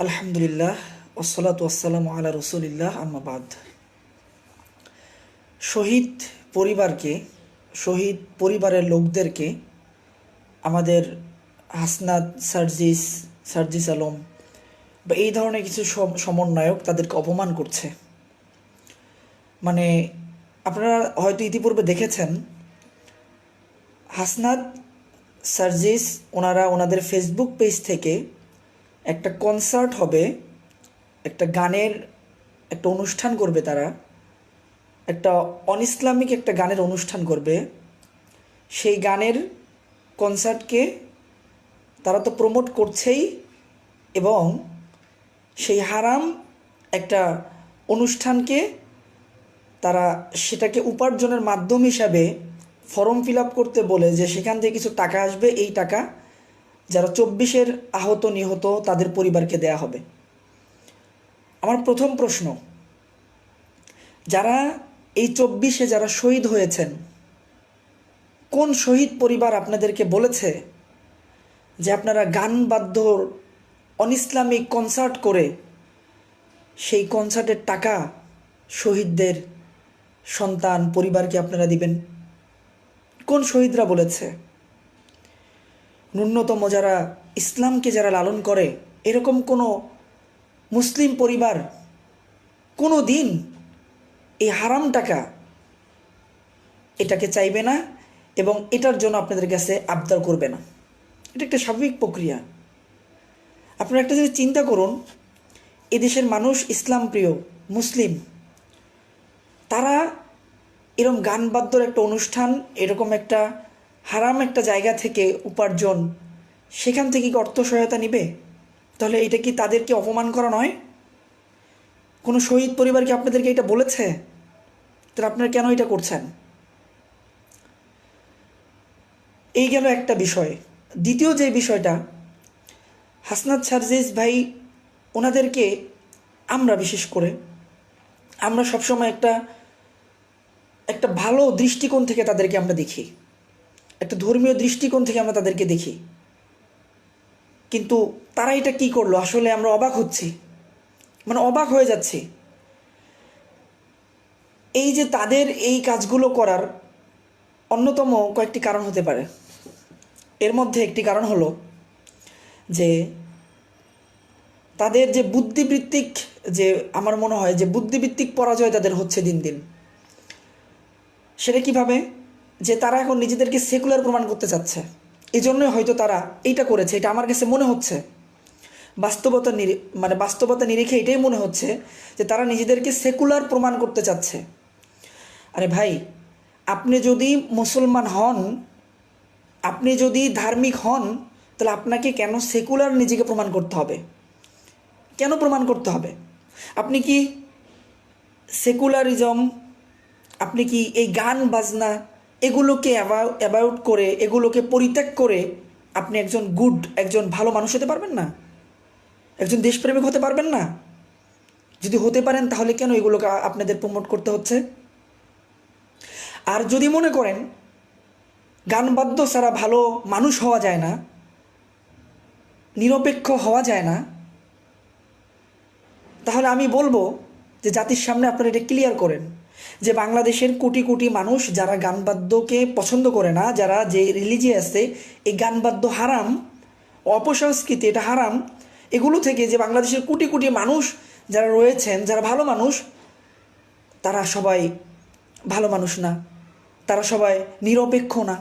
আলহামদুলিল্লাহ ওয়াসসালাতু ওয়াসসালামু আলা রসুলিল্লাহ আম্মা বাদ। শহীদ পরিবারকে, শহীদ পরিবারের লোকদেরকে আমাদের হাসনাত, সার্জিস আলম বা এই ধরনের কিছু সমন্বয়ক তাদেরকে অপমান করছে। মানে আপনারা হয়তো ইতিপূর্বে দেখেছেন, হাসনাত, সার্জিস ওনারা ওনাদের ফেসবুক পেজ থেকে একটা কনসার্ট হবে, একটা গানের একটা অনুষ্ঠান করবে। তারা একটা ইসলামিক একটা গানের অনুষ্ঠান করবে। সেই গানের কনসার্টকে তারা তো প্রমোট করছেই, এবং সেই হারাম একটা অনুষ্ঠানকে তারা সেটাকে উপার্জনের মাধ্যম হিসাবে ফর্ম ফিল আপ করতে বলে, যে সেখান থেকে কিছু টাকা আসবে, এই টাকা যারা 24-এর আহত নিহত তাদের পরিবারকে দেয়া হবে। আমার প্রথম প্রশ্ন, যারা এই 24-এ যারা শহীদ হয়েছেন, কোন শহীদ পরিবার আপনাদেরকে বলেছে যে আপনারা গান বাদ্য ইসলামিক কনসার্ট করে সেই কনসার্টের টাকা শহীদদের সন্তান পরিবারকে আপনারা দিবেন? কোন শহীদরা বলেছে? ন্যূনতম যারা ইসলামকে যারা লালন করে, এরকম কোনো মুসলিম পরিবার কোনো দিন এই হারাম টাকা এটাকে চাইবে না, এবং এটার জন্য আপনাদের কাছে আবদার করবে না। এটা একটা স্বাভাবিক প্রক্রিয়া। আপনারা একটা জিনিস চিন্তা করুন, এদেশের মানুষ ইসলাম প্রিয়, মুসলিম, তারা এরকম গান বাদ্যর একটা অনুষ্ঠান, এরকম একটা হারাম একটা জায়গা থেকে উপার্জন, সেখান থেকে কি অর্থ সহায়তা নিবে? তাহলে এটা কি তাদেরকে অপমান করা নয়? কোনো শহীদ পরিবার কি আপনাদেরকে এটা বলেছে? তাহলে আপনারা কেন এটা করছেন? এই গেল একটা বিষয়। দ্বিতীয় যে বিষয়টা, হাসনাত, সার্জিস ভাই ওনাদেরকে আমরা বিশেষ করে আমরা সবসময় একটা ভালো দৃষ্টিকোণ থেকে তাদেরকে আমরা দেখি, একটা ধর্মীয় দৃষ্টিকোণ থেকে আমরা তাদেরকে দেখি। কিন্তু তারা এটা কি করলো, আসলে আমরা অবাক হচ্ছি, মানে অবাক হয়ে যাচ্ছি। এই যে তাদের এই কাজগুলো করার অন্যতম কয়েকটি কারণ হতে পারে। এর মধ্যে একটি কারণ হলো যে তাদের যে বুদ্ধিবৃত্তিক, যে আমার মনে হয় যে বুদ্ধিবৃত্তিক পরাজয় তাদের হচ্ছে দিন দিন। সেটা কিভাবে? যে তারা এখন নিজেদেরকে সেকুলার প্রমাণ করতে চাচ্ছে, এই জন্যই হয়তো তারা এইটা করেছে। এটা আমার কাছে মনে হচ্ছে, বাস্তবতা নিরিখে এটাই মনে হচ্ছে যে তারা নিজেদেরকে সেকুলার প্রমাণ করতে চাচ্ছে। আরে ভাই, আপনি যদি মুসলমান হন, আপনি যদি ধার্মিক হন, তাহলে আপনাকে কেন সেকুলার নিজেকে প্রমাণ করতে হবে? কেন প্রমাণ করতে হবে? আপনি কি সেকুলারিজম, আপনি কি এই গান বাজনা এগুলোকে অ্যাভয়েড করে, এগুলোকে পরিত্যাগ করে আপনি একজন ভালো মানুষ হতে পারবেন না? একজন দেশপ্রেমিক হতে পারবেন না? যদি হতে পারেন, তাহলে কেন এগুলোকে আপনাদের প্রমোট করতে হচ্ছে? আর যদি মনে করেন গান বাদ্য ছাড়া ভালো মানুষ হওয়া যায় না, নিরপেক্ষ হওয়া যায় না, তাহলে আমি বলবো যে জাতির সামনে আপনারা এটা ক্লিয়ার করেন যে বাংলাদেশের কোটি কোটি মানুষ যারা গান বাদ্যকে পছন্দ করে না, যারা যে রিলিজিয়াসে এই গান বাদ্য হারাম, অপসংস্কৃতি, এটা হারাম, এগুলো থেকে যে বাংলাদেশের কোটি কোটি মানুষ যারা রয়েছেন, যারা ভালো মানুষ, তারা সবাই ভালো মানুষ না, তারা সবাই নিরপেক্ষ না,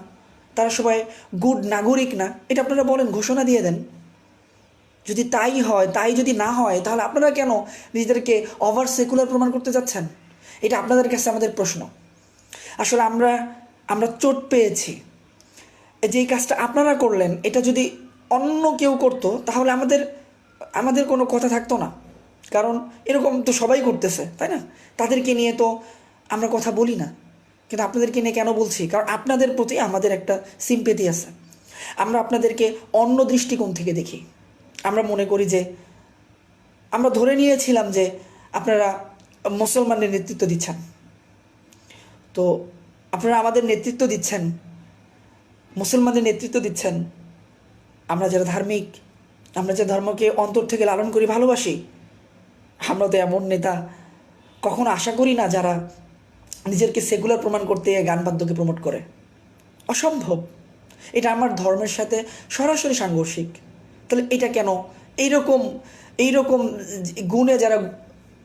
তারা সবাই গুড নাগরিক না। এটা আপনারা বলেন, ঘোষণা দিয়ে দেন। যদি তাই হয়, তাই যদি না হয়, তাহলে আপনারা কেন নিজেদেরকে ওভার সেকুলার প্রমাণ করতে যাচ্ছেন? এটা আপনাদের কাছে আমাদের প্রশ্ন। আসলে আমরা চোট পেয়েছি যে এই কাজটা আপনারা করলেন। এটা যদি অন্য কেউ করতো, তাহলে আমাদের কোনো কথা থাকতো না, কারণ এরকম তো সবাই করতেছে, তাই না? তাদেরকে নিয়ে তো আমরা কথা বলি না, কিন্তু আপনাদেরকে নিয়ে কেন বলছি? কারণ আপনাদের প্রতি আমাদের একটা সিম্পেথি আছে। আমরা আপনাদেরকে অন্য দৃষ্টিকোণ থেকে দেখি। আমরা মনে করি যে, আমরা ধরে নিয়েছিলাম যে আপনারা মুসলমানদের নেতৃত্ব দিচ্ছেন, তো আপনারা আমাদের নেতৃত্ব দিচ্ছেন, মুসলমানদের নেতৃত্ব দিচ্ছেন। আমরা যারা ধার্মিক, আমরা যে ধর্মকে অন্তর থেকে লালন করি, ভালোবাসি, আমরা তো এমন নেতা কখনো আশা করি না যারা নিজেকে সেকুলার প্রমাণ করতে গান বাদ্যকে প্রমোট করে। অসম্ভব। এটা আমার ধর্মের সাথে সরাসরি সাংঘর্ষিক। তাহলে এটা কেন এইরকম এইরকম গুণে যারা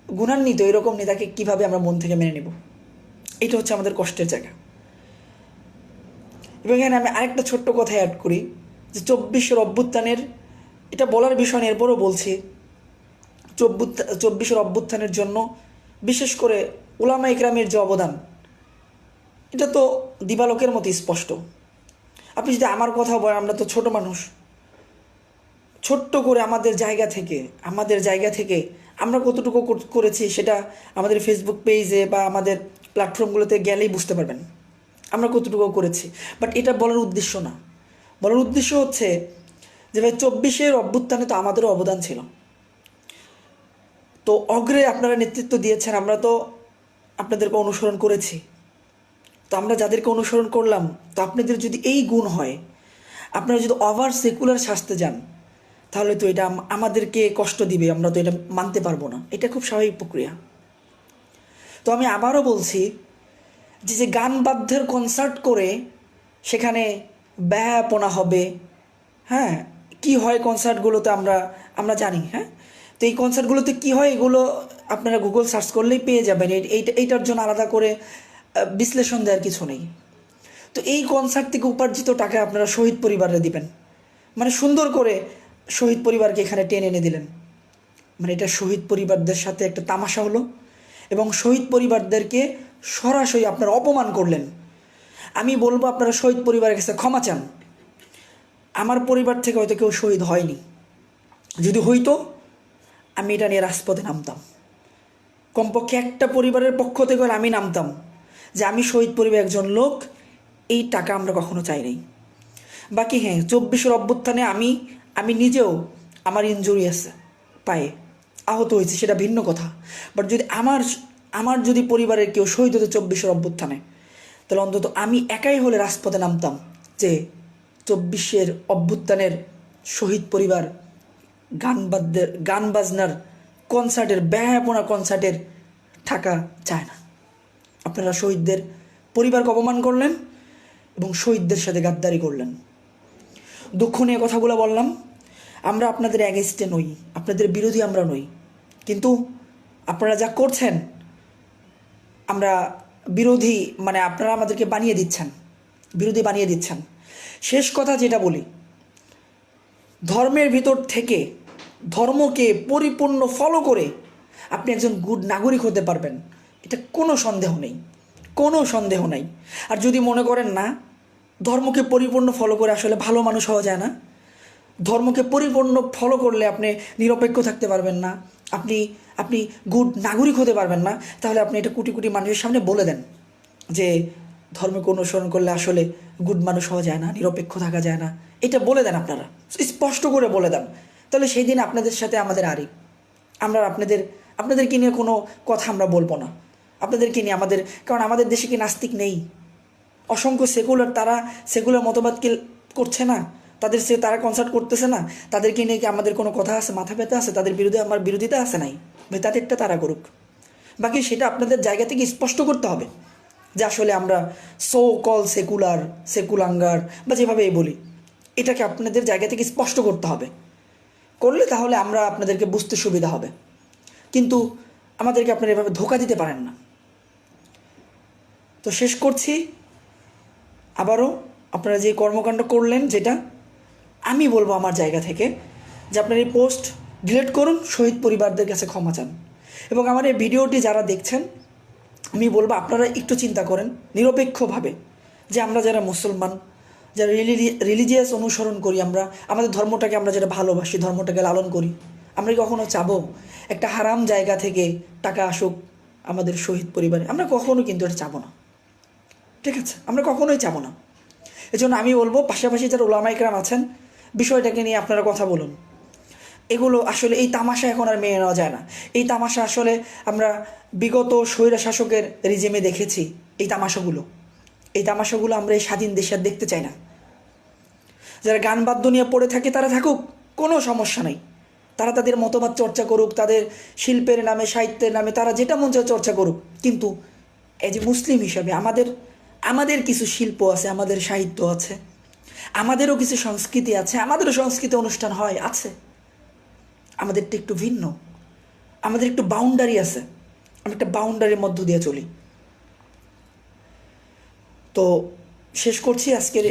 গুণান্বিত, এরকম নেতাকে কিভাবে আমরা মন থেকে মেনে নেব? এটা হচ্ছে আমাদের কষ্টের জায়গা। এবং এখানে আমি আরেকটা ছোট্ট কথা অ্যাড করি যে 24 অভ্যুত্থানের, এটা বলার বিষয় এরপরও বলছি, 24 অভ্যুত্থানের জন্য বিশেষ করে উলামা ইকরামের যে অবদান, এটা তো দিবালোকের মতো স্পষ্ট। আপনি যদি আমার কথা বলেন, আমরা তো ছোট মানুষ, ছোট্ট করে আমাদের জায়গা থেকে আমরা কতটুকু করেছি সেটা আমাদের ফেসবুক পেজে বা আমাদের প্ল্যাটফর্মগুলোতে গেলেই বুঝতে পারবেন আমরা কতটুকু করেছি। বাট এটা বলার উদ্দেশ্য না। বলার উদ্দেশ্য হচ্ছে যে ভাই 24 অভ্যুত্থানে তো আমাদেরও অবদান ছিল। তো অগ্রে আপনারা নেতৃত্ব দিয়েছেন, আমরা তো আপনাদেরকে অনুসরণ করেছি। তো আমরা যাদেরকে অনুসরণ করলাম, তো আপনাদের যদি এই গুণ হয়, আপনারা যদি ওভার সেকুলার শাস্তে যান, তাহলে তো এটা আমাদেরকে কষ্ট দিবে, আমরা তো এটা মানতে পারবো না। এটা খুব স্বাভাবিক প্রক্রিয়া। তো আমি আবারও বলছি যে গান বাদ্যের কনসার্ট করে সেখানে ব্যাপনা হবে, হ্যাঁ, কি হয় কনসার্টগুলোতে আমরা জানি। হ্যাঁ, তো এই কনসার্টগুলোতে কি হয় এগুলো আপনারা গুগল সার্চ করলেই পেয়ে যাবেন। এইটার জন্য আলাদা করে বিশ্লেষণ দেওয়ার কিছু নেই। তো এই কনসার্ট থেকে উপার্জিত টাকা আপনারা শহীদ পরিবারে দিবেন, মানে সুন্দর করে শহীদ পরিবারকে এখানে টেনে এনে দিলেন। মানে এটা শহীদ পরিবারদের সাথে একটা তামাশা হলো এবং শহীদ পরিবারদেরকে সরাসরি আপনারা অপমান করলেন। আমি বলবো আপনারা শহীদ পরিবারের কাছে ক্ষমা চান। আমার পরিবার থেকে হয়তো কেউ শহীদ হয়নি, যদি হইতো আমি এটা নিয়ে রাজপথে নামতাম। কমপক্ষে একটা পরিবারের পক্ষ থেকে আমি নামতাম যে আমি শহীদ পরিবার একজন লোক, এই টাকা আমরা কখনো চাই নাই। বাকি হ্যাঁ, 24 অভ্যুত্থানে আমি নিজেও আমার ইনজুরি আছে, পায়ে আহত হয়েছে, সেটা ভিন্ন কথা। বাট যদি আমার যদি পরিবারের কেউ শহীদ হতো 24 অভ্যুত্থানে, তাহলে অন্তত আমি একাই হলে রাজপথে নামতাম যে 24 অভ্যুত্থানের শহীদ পরিবার গান বাজনার কনসার্টের ব্যাপনা কনসার্টের টাকা চায় না। আপনারা শহীদদের পরিবারকে অপমান করলেন এবং শহীদদের সাথে গাদ্দারি করলেন। দুঃখ নিয়ে কথাগুলো বললাম। আমরা আপনাদের অ্যাগেনস্টে নই, আপনাদের বিরোধী আমরা নই, কিন্তু আপনারা যা করছেন আমরা বিরোধী, মানে আপনারা আমাদেরকে বিরোধী বানিয়ে দিচ্ছেন। শেষ কথা যেটা বলি, ধর্মের ভিতর থেকে ধর্মকে পরিপূর্ণ ফলো করে আপনি একজন গুড নাগরিক হতে পারবেন, এটা কোনো সন্দেহ নেই। আর যদি মনে করেন না ধর্মকে পরিপূর্ণ ফলো করে আসলে ভালো মানুষ হওয়া যায় না, ধর্মকে পরিপূর্ণ ফলো করলে আপনি নিরপেক্ষ থাকতে পারবেন না, আপনি গুড নাগরিক হতে পারবেন না, তাহলে আপনি এটা কোটি কোটি মানুষের সামনে বলে দেন যে ধর্মকে অনুসরণ করলে আসলে গুড মানুষ হওয়া যায় না, নিরপেক্ষ থাকা যায় না। এটা বলে দেন, আপনারা স্পষ্ট করে বলে দেন। তাহলে সেই দিন আপনাদের সাথে আমাদের আমরা আপনাদেরকে নিয়ে কোনো কথা আমরা বলবো না। আপনাদেরকে নিয়ে কারণ আমাদের দেশে কি নাস্তিক নেই? অসংখ্য তারা সেকুলার মতবাদকে করছে না, তারা কনসার্ট করতেছে না, তাদেরকে নিয়ে কি আমাদের কোনো কথা আছে, মাথা ব্যথা আছে? তাদের বিরুদ্ধে আমার বিরোধিতা আছে নাই? ভাই তাদেরটা তারা করুক। বাকি সেটা আপনাদের জায়গা থেকে স্পষ্ট করতে হবে যে আসলে আমরা সো কল সেকুলাঙ্গার বা যেভাবেই বলি, এটাকে আপনাদের জায়গা থেকে স্পষ্ট করতে হবে। করলে তাহলে আমরা আপনাদেরকে বুঝতে সুবিধা হবে। কিন্তু আমাদেরকে আপনারা এভাবে ধোঁকা দিতে পারেন না। তো শেষ করছি, আবারও আপনারা যে কর্মকাণ্ড করলেন, যেটা আমি বলবো আমার জায়গা থেকে, যে আপনারা এই পোস্ট ডিলিট করুন, শহীদ পরিবারদের কাছে ক্ষমা চান। এবং আমার এই ভিডিওটি যারা দেখছেন, আমি বলবো আপনারা একটু চিন্তা করেন নিরপেক্ষভাবে, যে আমরা যারা মুসলমান, যারা রিলিজিয়াস অনুসরণ করি, আমাদের ধর্মটাকে আমরা যেটা ভালোবাসি, ধর্মটাকে লালন করি, আমরা কি কখনো চাবো একটা হারাম জায়গা থেকে টাকা আসুক আমাদের শহীদ পরিবারে? আমরা কখনো কিন্তু এটা চাবো না, ঠিক আছে? আমরা কখনোই চাবো না। এজন্য আমি বলবো পাশাপাশি যারা উলামা ইকরাম আছেন, বিষয়টাকে নিয়ে আপনারা কথা বলুন। এগুলো আসলে এই তামাশা এখন আর মেনে নেওয়া যায় না। এই তামাশা আসলে আমরা বিগত স্বৈরা শাসকের রিজিমে দেখেছি। এই তামাশাগুলো আমরা এই স্বাধীন দেশে আর দেখতে চাই না। যারা গান বাদ্য নিয়ে পড়ে থাকে তারা থাকুক, কোনো সমস্যা নাই। তারা তাদের মতবাদ চর্চা করুক, তাদের শিল্পের নামে, সাহিত্যের নামে তারা যেটা মন চায় চর্চা করুক, কিন্তু এজ এ মুসলিম হিসাবে আমাদের কিছু শিল্প আছে, আমাদের সাহিত্য আছে, আমাদেরও কিছু সংস্কৃতি আছে, আমাদেরও সংস্কৃতি অনুষ্ঠান হয় আছে। আমাদেরটা একটু ভিন্ন, আমাদের একটু বাউন্ডারি আছে, আমি একটা বাউন্ডারির মধ্য দিয়ে চলি। তো শেষ করছি আজকের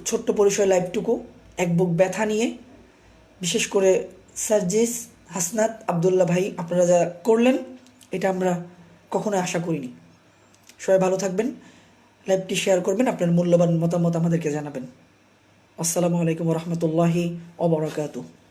ছোট্ট পরিসর লাইভটুকু এক বুক ব্যথা নিয়ে। বিশেষ করে সার্জিস, হাসনাত, আবদুল্লাহ ভাই, আপনারা যা করলেন এটা আমরা কখনোই আশা করিনি। সবাই ভালো থাকবেন, লাইভটি শেয়ার করবেন, আপনার মূল্যবান মতামত আমাদেরকে জানাবেন। আসসালামু আলাইকুম রহমতুল্লাহি ওয়া বারাকাতুহু।